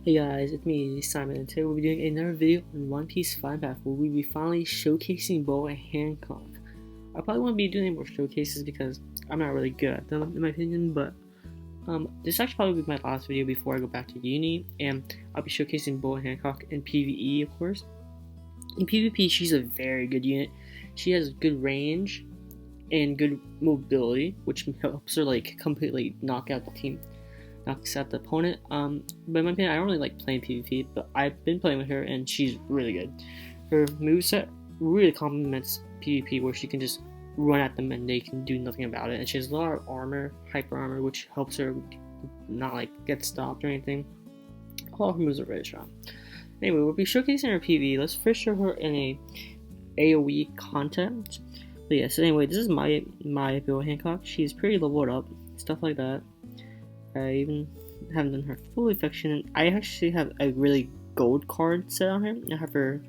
Hey guys, it's me, Simon, and today we'll be doing another video on One Piece 5 Path where we'll be finally showcasing Boa Hancock. I probably won't be doing more showcases because I'm not really good at them, in my opinion, but this actually probably be my last video before I go back to uni, and I'll be showcasing Boa Hancock in PvE, of course. In PvP, she's a very good unit. She has good range and good mobility, which helps her like completely knock out the team. Knocks out the opponent. But in my opinion, I don't really like playing PvP, but I've been playing with her and she's really good. Her moveset really complements PvP, where she can just run at them and they can do nothing about it. And she has a lot of armor, hyper armor, which helps her not like get stopped or anything. All of her moves are very strong. Anyway, we'll be showcasing her PvE. Let's first show her in a AoE content. But yeah, so anyway, this is my Boa Hancock. She's pretty leveled up, stuff like that. I even haven't done her full affection. I actually have a really gold card set on her. I have her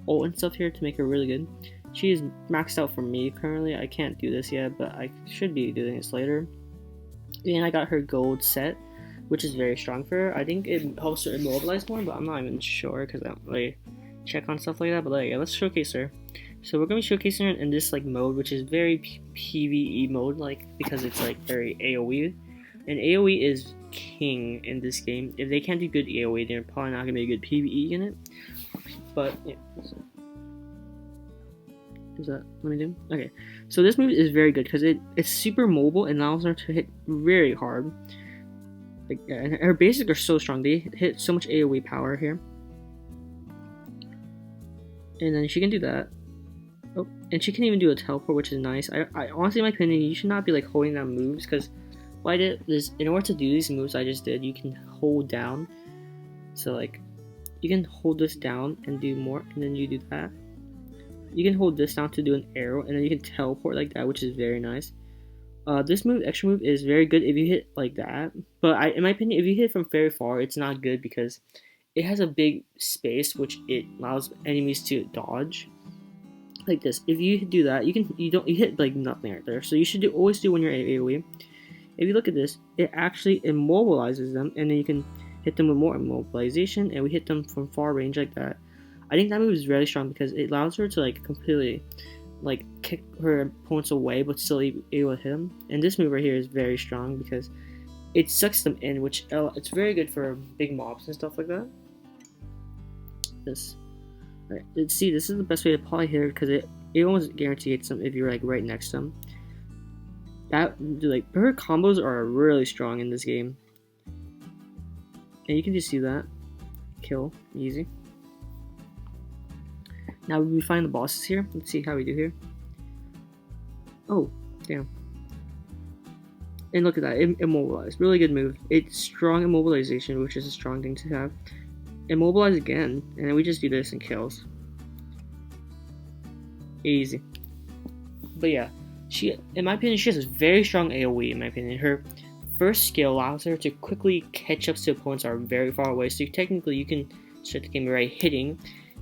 ult and stuff here to make her really good. She is maxed out for me currently. I can't do this yet, but I should be doing this later. And I got her gold set, which is very strong for her. I think it helps her immobilize more, but I'm not even sure because I don't really check on stuff like that. But yeah, let's showcase her. So we're gonna be showcasing her in this like mode, which is very PvE mode, like because it's like very AoE. And AoE is king in this game. If they can't do good AoE, they're probably not going to be a good PvE unit. But, yeah. Is that what I do? Okay. So this move is very good because it's super mobile and allows her to hit very hard. Like, and her basics are so strong. They hit so much AoE power here. And then she can do that. Oh, and she can even do a teleport, which is nice. I honestly, in my opinion, you should not be like holding down moves because what I did is, in order to do these moves I just did, you can hold down. So like, you can hold this down and do more, and then you do that. You can hold this down to do an arrow, and then you can teleport like that, which is very nice. This move, extra move, is very good if you hit like that. But in my opinion, if you hit from very far, it's not good because it has a big space, which it allows enemies to dodge. Like this. If you do that, you hit like nothing right there. So you should always do when you're AoE. If you look at this, it actually immobilizes them, and then you can hit them with more immobilization, and we hit them from far range like that. I think that move is really strong because it allows her to like completely like kick her opponents away, but still able to hit them. And this move right here is very strong because it sucks them in, which it's very good for big mobs and stuff like that. This, alright, see, this is the best way to probably hit her because it almost guarantees them if you're like right next to them. That, like, her combos are really strong in this game. And you can just see that. Kill. Easy. Now we find the bosses here. Let's see how we do here. Oh, damn. And look at that. Immobilized. Really good move. It's strong immobilization, which is a strong thing to have. Immobilize again. And then we just do this and kills. Easy. But yeah. She, in my opinion, she has a very strong AoE, in my opinion. Her first skill allows her to quickly catch up to opponents that are very far away, so technically you can start the game right hitting.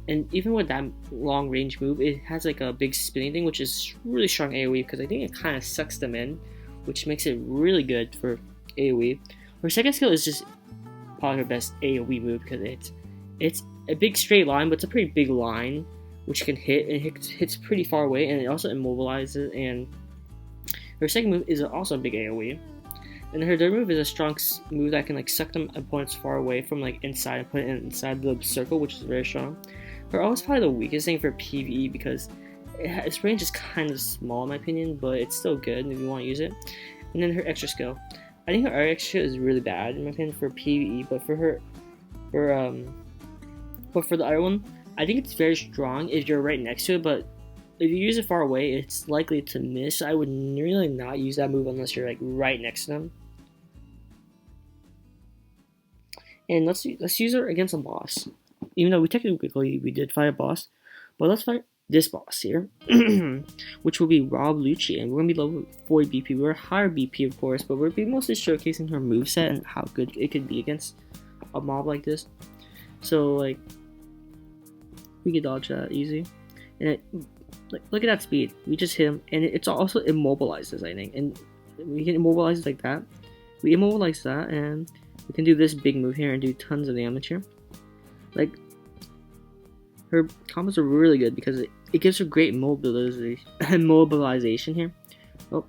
And even with that long range move, it has like a big spinning thing, which is really strong AoE, because I think it kind of sucks them in, which makes it really good for AoE. Her second skill is just probably her best AoE move, because it's a big straight line, but it's a pretty big line, which can hit, and it hits pretty far away, and it also immobilizes. And her second move is also a big AoE, and her third move is a strong move that can like suck them opponents far away from like inside and put it inside the circle, which is very strong. Her ult is probably the weakest thing for PvE because its range is kind of small in my opinion, but it's still good if you want to use it. And then her extra skill, I think her extra skill is really bad in my opinion for PvE, but for the other one, I think it's very strong if you're right next to it, but if you use it far away, it's likely to miss. I would really not use that move unless you're like right next to them. And let's use her against a boss. Even though we technically did fight a boss, but let's fight this boss here, which will be Rob Lucci, and we're gonna be level 40 BP. We're higher BP of course, but we'll be mostly showcasing her moveset and how good it could be against a mob like this. So like, we can dodge that easy, and look at that speed. We just hit him, and it's also immobilizes, I think, and we can immobilize it like that. We immobilize that, and we can do this big move here and do tons of damage here. Like, her combos are really good because it gives her great mobilization here. Oh,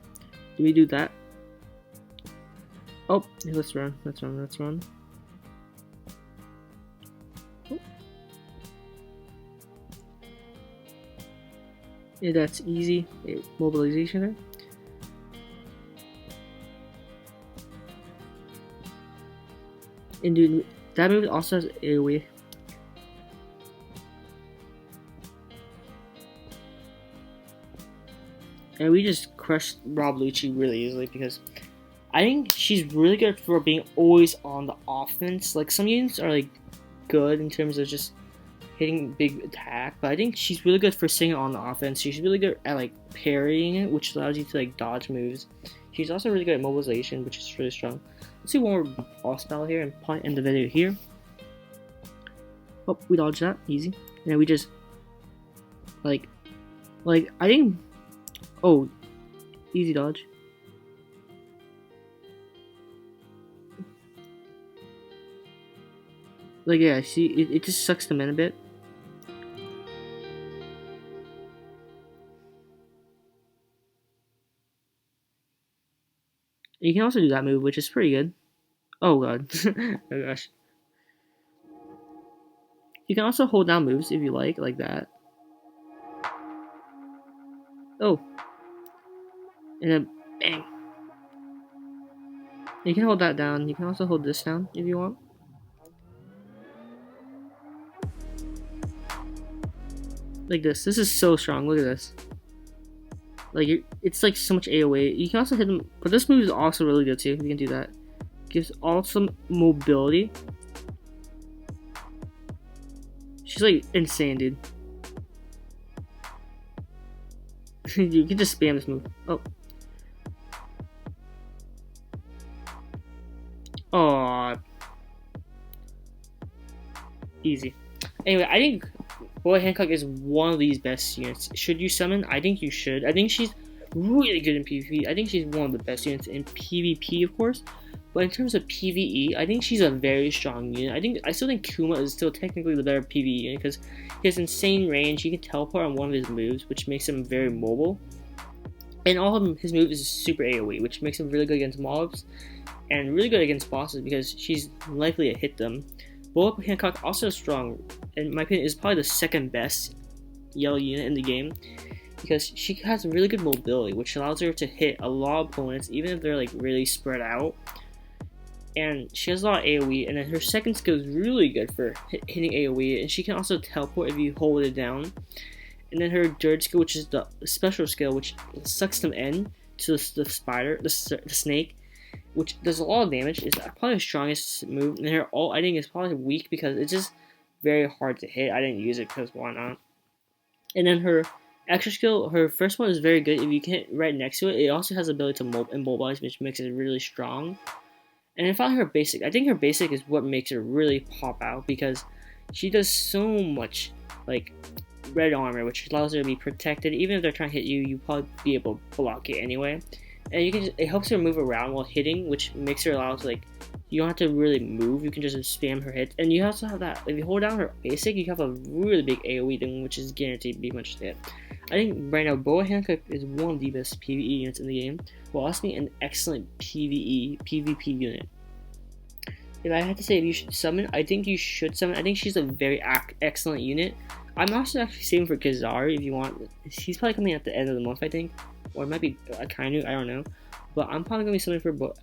do we do that? Oh, let's run. Oh. Yeah, that's easy. Mobilization there. And dude, that move also has AoE. And we just crushed Rob Lucci really easily because I think she's really good for being always on the offense. Like, some units are like good in terms of just hitting big attack, but I think she's really good for staying on the offense. She's really good at like parrying it, which allows you to like dodge moves. She's also really good at mobilization, which is really strong. Let's do one more boss battle here and probably end the video here. Oh, we dodged that, easy. And then we just like I think, oh, easy dodge. Like, yeah, see, it just sucks them in a bit. You can also do that move, which is pretty good. Oh god. Oh gosh. You can also hold down moves if you like that. Oh. And then, bang. You can hold that down. You can also hold this down if you want. Like this. This is so strong. Look at this. Like, it's like so much AoE. You can also hit them, but this move is also really good too. You can do that. Gives awesome mobility. She's like insane, dude. You can just spam this move. Oh. Aww. Easy. Anyway, I think Boa Hancock is one of these best units. Should you summon? I think you should. I think she's really good in PvP. I think she's one of the best units in PvP, of course. But in terms of PvE, I think she's a very strong unit. I still think Kuma is still technically the better PvE unit because he has insane range. He can teleport on one of his moves, which makes him very mobile. And all of his moves is super AoE, which makes him really good against mobs and really good against bosses because she's likely to hit them. Boa Hancock also strong, in my opinion, is probably the second best yellow unit in the game because she has really good mobility, which allows her to hit a lot of opponents, even if they're like really spread out. And she has a lot of AoE, and then her second skill is really good for hitting AoE, and she can also teleport if you hold it down. And then her third skill, which is the special skill, which sucks them in to the spider, the snake, which does a lot of damage. Is probably the strongest move. And her ult, I think, is probably weak because it's just very hard to hit. I didn't use it because why not? And then her extra skill, her first one is very good. If you can hit right next to it, it also has the ability to immobilize, which makes it really strong. And then finally her basic. I think her basic is what makes her really pop out because she does so much like red armor, which allows her to be protected. Even if they're trying to hit you, you'll probably be able to block it anyway. And you can it helps her move around while hitting, which makes her allow to like you don't have to really move. You can just spam her hits. And you also have that if you hold down her basic, you have a really big AoE thing, which is guaranteed to be much hit. I think right now Boa Hancock is one of the best PvE units in the game, while also being an excellent PvP unit. If I had to say if you should summon, I think you should summon. I think she's a very excellent unit. I'm also actually saving for Kizaru if you want. He's probably coming at the end of the month, I think. Or it might be Akainu, I don't know. But I'm probably going to be summoning for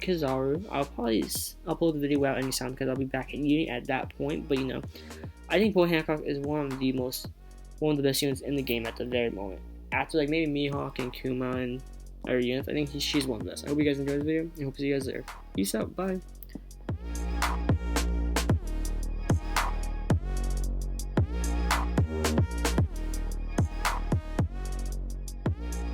Kizaru. I'll probably upload the video without any sound because I'll be back in Uni at that point. But you know, I think Boa Hancock is one of the best units in the game at the very moment. After like maybe Mihawk and Kuma and other units, I think she's one of the best. I hope you guys enjoyed the video and hope to see you guys there. Peace out, bye.